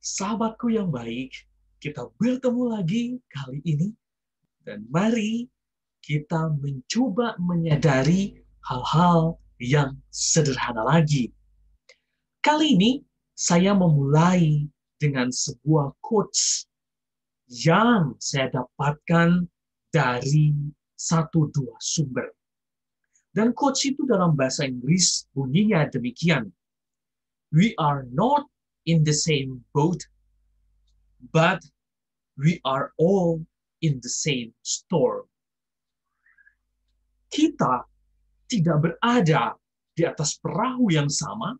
Sahabatku yang baik, kita bertemu lagi kali ini dan mari kita mencoba menyadari hal-hal yang sederhana lagi. Kali ini saya memulai dengan sebuah quotes yang saya dapatkan dari satu dua sumber. Dan quotes itu dalam bahasa Inggris bunyinya demikian. We are not in the same boat, but we are all in the same storm. Kita tidak berada di atas perahu yang sama,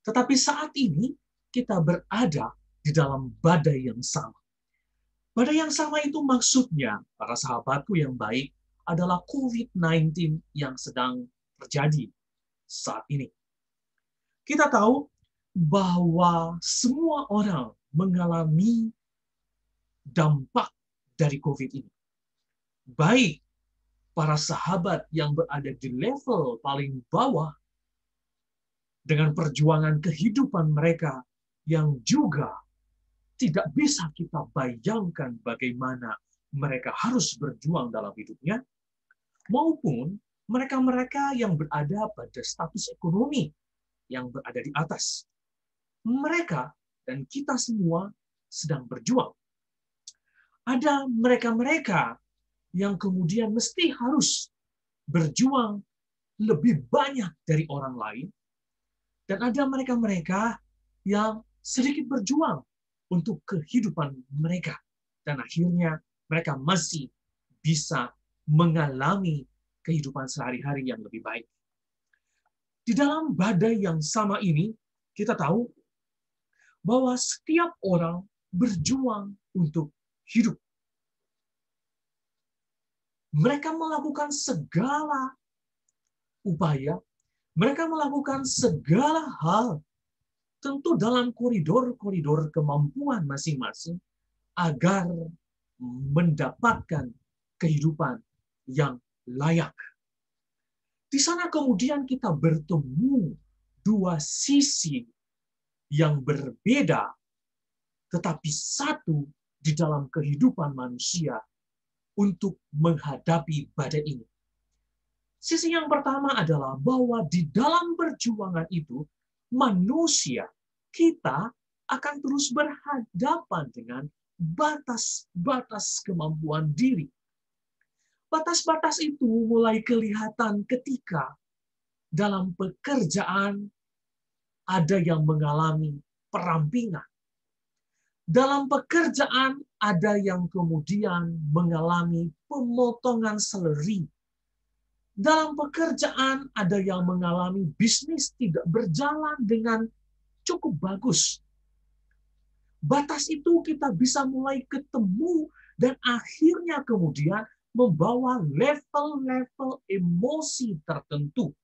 tetapi saat ini kita berada di dalam badai yang sama. Badai yang sama itu maksudnya, para sahabatku yang baik, adalah COVID-19 yang sedang terjadi saat ini. Kita tahu bahwa semua orang mengalami dampak dari COVID ini. Baik para sahabat yang berada di level paling bawah dengan perjuangan kehidupan mereka yang juga tidak bisa kita bayangkan bagaimana mereka harus berjuang dalam hidupnya, maupun mereka-mereka yang berada pada status ekonomi yang berada di atas. Mereka dan kita semua sedang berjuang. Ada mereka-mereka yang kemudian mesti harus berjuang lebih banyak dari orang lain, dan ada mereka-mereka yang sedikit berjuang untuk kehidupan mereka, dan akhirnya mereka masih bisa mengalami kehidupan sehari-hari yang lebih baik. Di dalam badai yang sama ini, kita tahu bahwa setiap orang berjuang untuk hidup. Mereka melakukan segala upaya, mereka melakukan segala hal, tentu dalam koridor-koridor kemampuan masing-masing, agar mendapatkan kehidupan yang layak. Di sana kemudian kita bertemu dua sisi yang berbeda, tetapi satu di dalam kehidupan manusia untuk menghadapi badai ini. Sisi yang pertama adalah bahwa di dalam perjuangan itu, manusia, kita akan terus berhadapan dengan batas-batas kemampuan diri. Batas-batas itu mulai kelihatan ketika dalam pekerjaan ada yang mengalami perampingan. Dalam pekerjaan ada yang kemudian mengalami pemotongan salary. Dalam pekerjaan ada yang mengalami bisnis tidak berjalan dengan cukup bagus. Batas itu kita bisa mulai ketemu dan akhirnya kemudian membawa level-level emosi tertentu.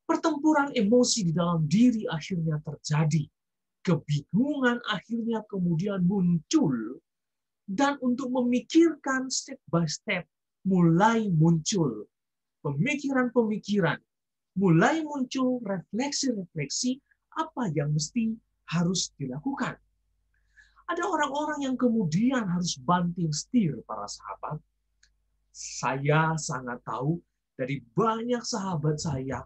Pertempuran emosi di dalam diri akhirnya terjadi. Kebingungan akhirnya kemudian muncul. Dan untuk memikirkan step by step, mulai muncul pemikiran-pemikiran, mulai muncul refleksi-refleksi apa yang mesti harus dilakukan. Ada orang-orang yang kemudian harus banting setir, para sahabat. Saya sangat tahu dari banyak sahabat saya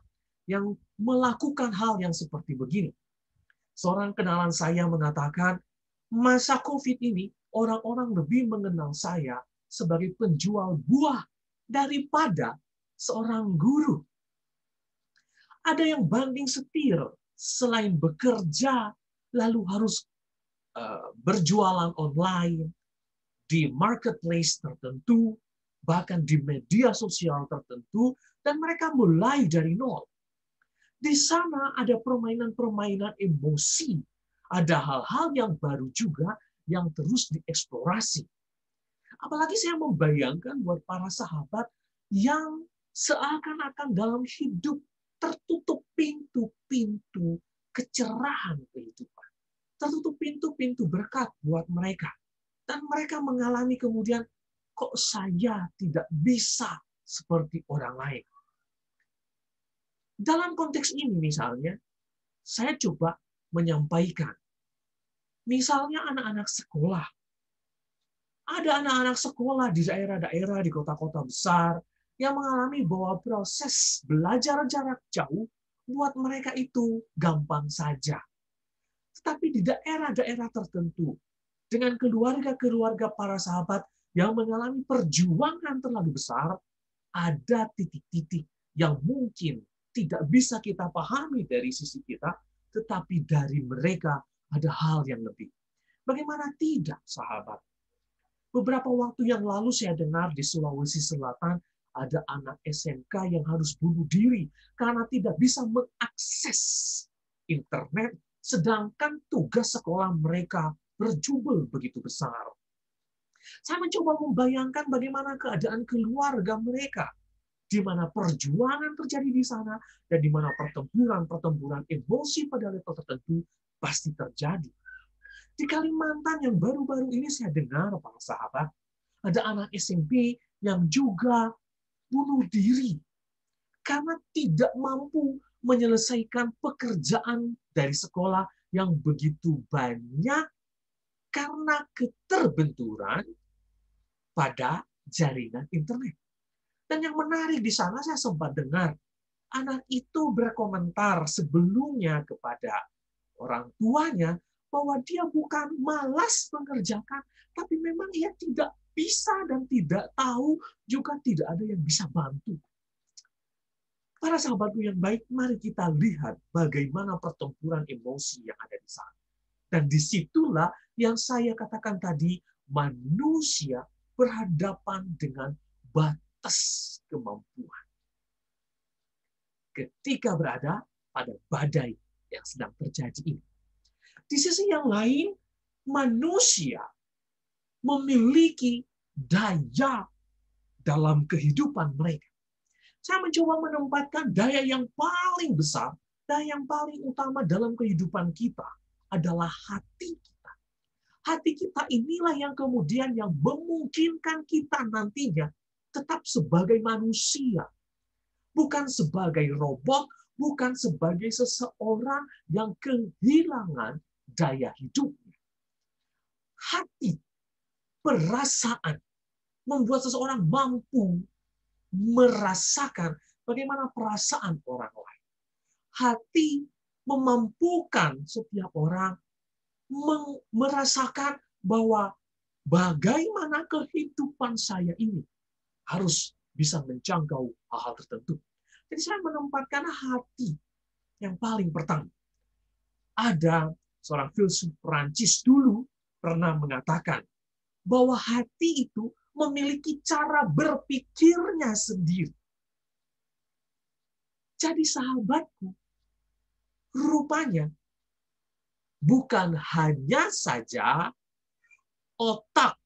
yang melakukan hal yang seperti begini. Seorang kenalan saya mengatakan, masa COVID ini orang-orang lebih mengenal saya sebagai penjual buah daripada seorang guru. Ada yang banting setir, selain bekerja, lalu harus berjualan online, di marketplace tertentu, bahkan di media sosial tertentu, dan mereka mulai dari nol. Di sana ada permainan-permainan emosi, ada hal-hal yang baru juga yang terus dieksplorasi. Apalagi saya membayangkan buat para sahabat yang seakan-akan dalam hidup tertutup pintu-pintu kecerahan kehidupan. Tertutup pintu-pintu berkat buat mereka. Dan mereka mengalami kemudian, kok saya tidak bisa seperti orang lain. Dalam konteks ini misalnya, saya coba menyampaikan Misalnya anak-anak sekolah. Ada anak-anak sekolah di daerah-daerah, di kota-kota besar, yang mengalami bahwa proses belajar jarak jauh buat mereka itu gampang saja. Tetapi di daerah-daerah tertentu, dengan keluarga-keluarga para sahabat yang mengalami perjuangan terlalu besar, ada titik-titik yang mungkin tidak bisa kita pahami dari sisi kita, tetapi dari mereka ada hal yang lebih. Bagaimana tidak, sahabat? Beberapa waktu yang lalu saya dengar di Sulawesi Selatan ada anak SMK yang harus bunuh diri karena tidak bisa mengakses internet, sedangkan tugas sekolah mereka berjubel begitu besar. Saya mencoba membayangkan bagaimana keadaan keluarga mereka, di mana perjuangan terjadi di sana, dan di mana pertempuran-pertempuran emosi pada level tertentu pasti terjadi. Di Kalimantan yang baru-baru ini saya dengar, para sahabat, ada anak SMP yang juga bunuh diri karena tidak mampu menyelesaikan pekerjaan dari sekolah yang begitu banyak karena keterbenturan pada jaringan internet. Dan yang menarik di sana saya sempat dengar, anak itu berkomentar sebelumnya kepada orang tuanya bahwa dia bukan malas mengerjakan, tapi memang ia tidak bisa dan tidak tahu, juga tidak ada yang bisa bantu. Para sahabatku yang baik, mari kita lihat bagaimana pertempuran emosi yang ada di sana. Dan disitulah yang saya katakan tadi, manusia berhadapan dengan batas kemampuan. Ketika berada pada badai yang sedang terjadi ini. Di sisi yang lain, manusia memiliki daya dalam kehidupan mereka. Saya mencoba menempatkan daya yang paling besar, daya yang paling utama dalam kehidupan kita adalah hati kita. Hati kita inilah yang kemudian yang memungkinkan kita nantinya tetap sebagai manusia. Bukan sebagai robot, bukan sebagai seseorang yang kehilangan daya hidupnya. Hati, perasaan, membuat seseorang mampu merasakan bagaimana perasaan orang lain. Hati memampukan setiap orang merasakan bahwa bagaimana kehidupan saya ini harus bisa menjangkau hal-hal tertentu. Jadi saya menempatkan hati yang paling pertama. Ada seorang filsuf Perancis dulu pernah mengatakan bahwa hati itu memiliki cara berpikirnya sendiri. Jadi sahabatku, rupanya bukan hanya saja otak,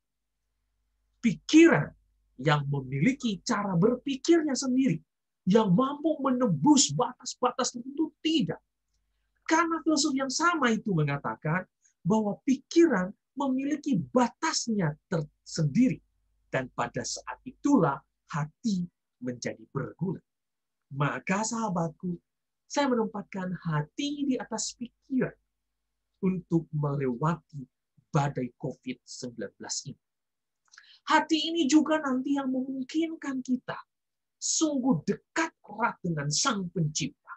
pikiran yang memiliki cara berpikirnya sendiri, yang mampu menembus batas-batas tertentu, tidak. Karena filsuf yang sama itu mengatakan bahwa pikiran memiliki batasnya tersendiri. Dan pada saat itulah hati menjadi berguna. Maka sahabatku, saya menempatkan hati di atas pikiran untuk melewati badai COVID-19 ini. Hati ini juga nanti yang memungkinkan kita sungguh dekat erat dengan Sang Pencipta.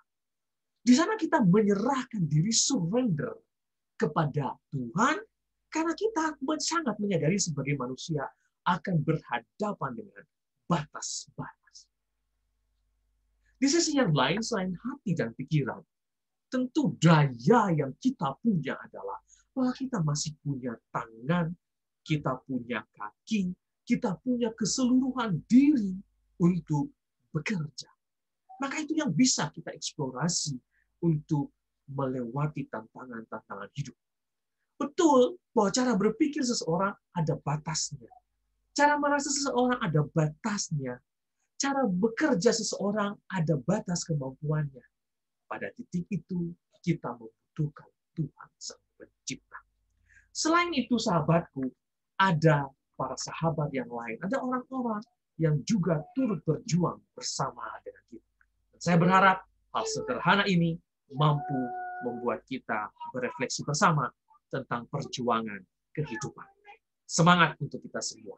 Di sana kita menyerahkan diri, surrender kepada Tuhan, karena kita sangat menyadari sebagai manusia akan berhadapan dengan batas-batas. Di sisi yang lain, selain hati dan pikiran, tentu daya yang kita punya adalah bahwa kita masih punya tangan, kita punya kaki, kita punya keseluruhan diri untuk bekerja. Maka itu yang bisa kita eksplorasi untuk melewati tantangan-tantangan hidup. Betul bahwa cara berpikir seseorang ada batasnya. Cara merasa seseorang ada batasnya. Cara bekerja seseorang ada batas kemampuannya. Pada titik itu, kita membutuhkan Tuhan Sang Pencipta. Selain itu, sahabatku, ada para sahabat yang lain. Ada orang-orang yang juga turut berjuang bersama dengan kita. Dan saya berharap hal sederhana ini mampu membuat kita berefleksi bersama tentang perjuangan kehidupan. Semangat untuk kita semua.